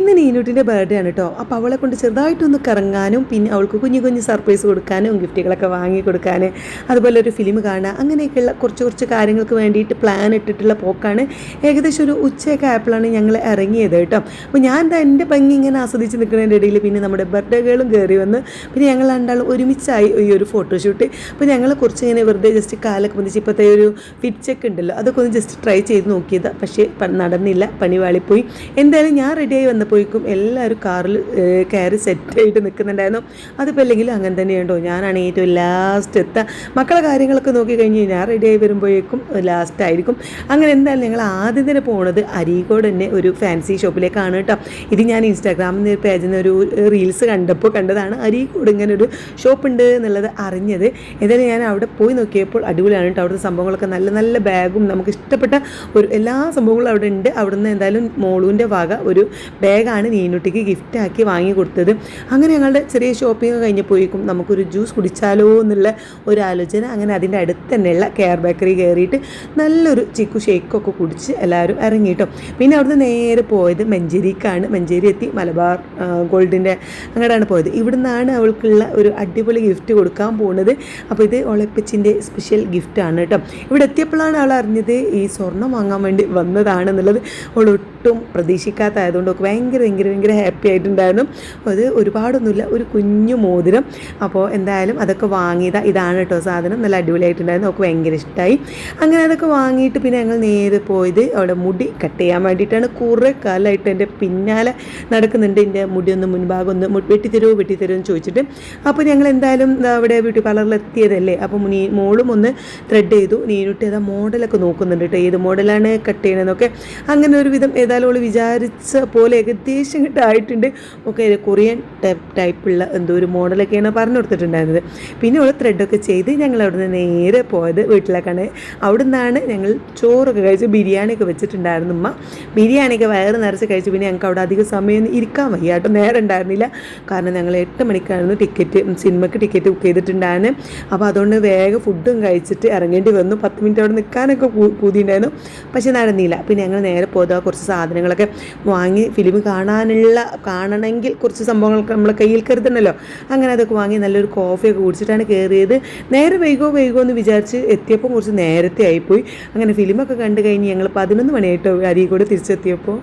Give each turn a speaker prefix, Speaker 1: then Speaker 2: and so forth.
Speaker 1: ഇന്ന് നീനൂട്ടിൻ്റെ ബർത്ത്ഡേ ആണ് കേട്ടോ. അപ്പോൾ അവളെ കൊണ്ട് ചെറുതായിട്ടൊന്ന് കറങ്ങാനും പിന്നെ അവൾക്ക് കുഞ്ഞു കുഞ്ഞു സർപ്രൈസ് കൊടുക്കാനും ഗിഫ്റ്റുകളൊക്കെ വാങ്ങി കൊടുക്കാൻ, അതുപോലെ ഒരു ഫിലിം കാണുക, അങ്ങനെയൊക്കെയുള്ള കുറച്ച് കാര്യങ്ങൾക്ക് വേണ്ടിയിട്ട് പ്ലാൻ ഇട്ടിട്ടുള്ള പോക്കാണ്. ഏകദേശം ഒരു ഉച്ചയൊക്കെ ആയപ്പോഴാണ് ഞങ്ങൾ ഇറങ്ങിയത് കേട്ടോ. അപ്പോൾ ഞാൻ എന്താ എൻ്റെ ഭംഗി ഇങ്ങനെ ആസ്വദിച്ച് നിൽക്കുന്നതിൻ്റെ ഇടയിൽ പിന്നെ നമ്മുടെ ബർത്ത്ഡേ ഗേളും കയറി വന്ന് പിന്നെ ഞങ്ങൾ രണ്ടാളും ഒരുമിച്ചായി ഈ ഒരു ഫോട്ടോഷൂട്ട്. അപ്പോൾ ഞങ്ങൾ കുറച്ച് ഇങ്ങനെ വെറുതെ ജസ്റ്റ് കാലൊക്കെ പൊന്തിച്ച് ഇപ്പോഴത്തെ ഒരു ഫിറ്റ് ചെക്ക് ഉണ്ടല്ലോ അതൊക്കെ ഒന്ന് ജസ്റ്റ് ട്രൈ ചെയ്ത് നോക്കിയത്. പക്ഷേ നടന്നില്ല, പണി വാളിപ്പോയി. എന്തായാലും ഞാൻ റെഡിയായി വന്നപ്പോഴേക്കും എല്ലാവരും കാറിൽ കയറി സെറ്റായിട്ട് നിൽക്കുന്നുണ്ടായിരുന്നു. അതിപ്പോൾ അല്ലെങ്കിലും അങ്ങനെ തന്നെയുണ്ടോ, ഞാനാണ് ഏറ്റവും ലാസ്റ്റ് എത്താം. മക്കളെ കാര്യങ്ങളൊക്കെ നോക്കി കഴിഞ്ഞ് ഞാൻ റെഡിയായി വരുമ്പോഴേക്കും ലാസ്റ്റ് ആയിരിക്കും. അങ്ങനെ എന്തായാലും ഞങ്ങൾ ആദ്യം തന്നെ പോകുന്നത് അരീക്കോട് തന്നെ ഒരു ഫാൻസി ഷോപ്പിലേക്കാണ് കേട്ടോ. ഇത് ഞാൻ ഇൻസ്റ്റാഗ്രാമിൽ നിന്ന് പേജിൽ നിന്ന് ഒരു റീൽസ് കണ്ടപ്പോൾ കണ്ടതാണ്. അരീക്കോട് ഇങ്ങനെ ഒരു ഷോപ്പ് ഉണ്ട് എന്നുള്ളത് അറിഞ്ഞത്. എന്തായാലും ഞാൻ അവിടെ പോയി നോക്കിയപ്പോൾ അടിപൊളിയാണ് കേട്ടോ. അവിടുത്തെ സംഭവങ്ങളൊക്കെ നല്ല നല്ല ബാഗും നമുക്ക് ഇഷ്ടപ്പെട്ട ഒരു എല്ലാ സംഭവങ്ങളും അവിടെ ഉണ്ട്. അവിടുന്ന് എന്തായാലും മോളുവിൻ്റെ വക ഒരു ബാഗാണ് നീനുട്ടിക്ക് ഗിഫ്റ്റാക്കി വാങ്ങി കൊടുത്തത്. അങ്ങനെ ഞങ്ങളുടെ ചെറിയ ഷോപ്പിംഗ് കഴിഞ്ഞപ്പോഴേക്കും നമുക്കൊരു ജ്യൂസ് കുടിച്ചാലോ എന്നുള്ള ഒരു ആലോചന. അങ്ങനെ അതിൻ്റെ അടുത്ത് തന്നെയുള്ള കെയർ ബേക്കറി കയറിയിട്ട് നല്ലൊരു ചിക്കു ഷേക്കൊക്കെ കുടിച്ച് എല്ലാവരും ഇറങ്ങിയിട്ടോ. പിന്നെ അവിടുന്ന് നേരെ പോയത് മഞ്ചേരിക്കാണ്. മഞ്ചേരി എത്തി മലബാർ ഗോൾഡിൻ്റെ അങ്ങോട്ടാണ് പോയത്. ഇവിടുന്നാണ് അവൾക്കുള്ള ഒരു അടിപൊളി ഗിഫ്റ്റ് കൊടുക്കാൻ പോകുന്നത്. അപ്പോൾ ഇത് ഒളപ്പച്ചിൻ്റെ സ്പെഷ്യൽ ഗിഫ്റ്റാണ് കേട്ടോ. ഇവിടെ എത്തിയപ്പോഴാണ് അവൾ അറിഞ്ഞത് ഈ സ്വർണ്ണം വാങ്ങാൻ വേണ്ടി വന്നതാണെന്നുള്ളത്. അവൾ ഒട്ടും പ്രതീക്ഷിക്കാത്തതായതുകൊണ്ട് ഒക്കെ ഭയങ്കര ഹാപ്പി ആയിട്ടുണ്ടായിരുന്നു. അത് ഒരുപാടൊന്നുമില്ല, ഒരു കുഞ്ഞു മോതിരം. അപ്പോൾ എന്തായാലും അതൊക്കെ വാങ്ങിയതാണ്. ഇതാണ് കേട്ടോ സാധനം. നല്ല അടിപൊളിയായിട്ടുണ്ടായിരുന്നു. ഒക്കെ ഭയങ്കര ഇഷ്ടമായി. അങ്ങനെ അതൊക്കെ വാങ്ങിയിട്ട് പിന്നെ ഞങ്ങൾ നേരെ പോയത് അവിടെ മുടി കട്ട് ചെയ്യാൻ വേണ്ടിയിട്ടാണ്. കുറേ കാലമായിട്ട് എൻ്റെ പിന്നാലെ നടക്കുന്നുണ്ട്. എൻ്റെ മുടി ഒന്ന് മുൻഭാഗം ഒന്ന് വെട്ടിത്തരുമോ എന്ന് ചോദിച്ചിട്ട്. അപ്പോൾ ഞങ്ങൾ എന്തായാലും അവിടെ ബ്യൂട്ടി പാർലറിൽ എത്തിയതല്ലേ. അപ്പോൾ മോളും ഒന്ന് ത്രെഡ് ചെയ്തു. നീനുട്ടി ഏതാ മോഡലൊക്കെ നോക്കുന്നുണ്ട് കേട്ടോ, ഏത് മോഡലാണ് കട്ട് ചെയ്യണമെന്നൊക്കെ. അങ്ങനെ ഒരു വിധം ഏതായാലും അവൾ വിചാരിച്ച പോലെ ഏകദേശം കിട്ടായിട്ടുണ്ട്. ഒക്കെ കൊറിയൻ ടൈപ്പുള്ള എന്തോ ഒരു മോഡലൊക്കെയാണ് പറഞ്ഞു കൊടുത്തിട്ടുണ്ടായിരുന്നത്. പിന്നെ അവൾ ത്രെഡൊക്കെ ചെയ്ത് ഞങ്ങൾ അവിടെ നിന്ന് നേരെ പോയത് വീട്ടിലേക്കാണ്. അവിടെ നിന്നാണ് ഞങ്ങൾ ചോറൊക്കെ കഴിച്ച് ബിരിയാണിയൊക്കെ വെച്ചിട്ടുണ്ടായിരുന്നു ഉമ്മ. ബിരിയാണിയൊക്കെ വയറ് നിറച്ച് കഴിച്ചു. പിന്നെ ഞങ്ങൾക്ക് അവിടെ അധികം സമയം ഇരിക്കാൻ വയ്യ കേട്ടോ, നേരം ഉണ്ടായിരുന്നില്ല. കാരണം ഞങ്ങൾ 8 മണിക്കായിരുന്നു സിനിമയ്ക്ക് ടിക്കറ്റ് ബുക്ക് ചെയ്തിട്ടുണ്ടായിരുന്നു. അപ്പോൾ അതുകൊണ്ട് വേഗം ഫുഡും കഴിച്ചിട്ട് ഇറങ്ങേണ്ടി വന്നു. 10 മിനിറ്റ് അവിടെ നിൽക്കാനൊക്കെ പൂതിയുണ്ടായിരുന്നു, പക്ഷെ നടന്നില്ല. പിന്നെ ഞങ്ങൾ നേരെ പോയതാ കുറച്ച് സാധനങ്ങളൊക്കെ വാങ്ങി. ഫിലിം കാണണമെങ്കിൽ കുറച്ച് സംഭവങ്ങളൊക്കെ നമ്മളെ കയ്യിൽ കരുതണമല്ലോ. അങ്ങനെ അതൊക്കെ വാങ്ങി നല്ലൊരു കോഫിയൊക്കെ കുടിച്ചിട്ടാണ് കയറിയത്. നേരെ വൈകോ എന്ന് വിചാരിച്ച് എത്തിയപ്പോൾ കുറച്ച് നേരത്തെ ആയിപ്പോയി. അങ്ങനെ ഫിലിമൊക്കെ കണ്ടു കഴിഞ്ഞ് ഞങ്ങൾ 11 മണിയായിട്ടോ അരീക്കോട് തിരിച്ചെത്തിയപ്പോൾ.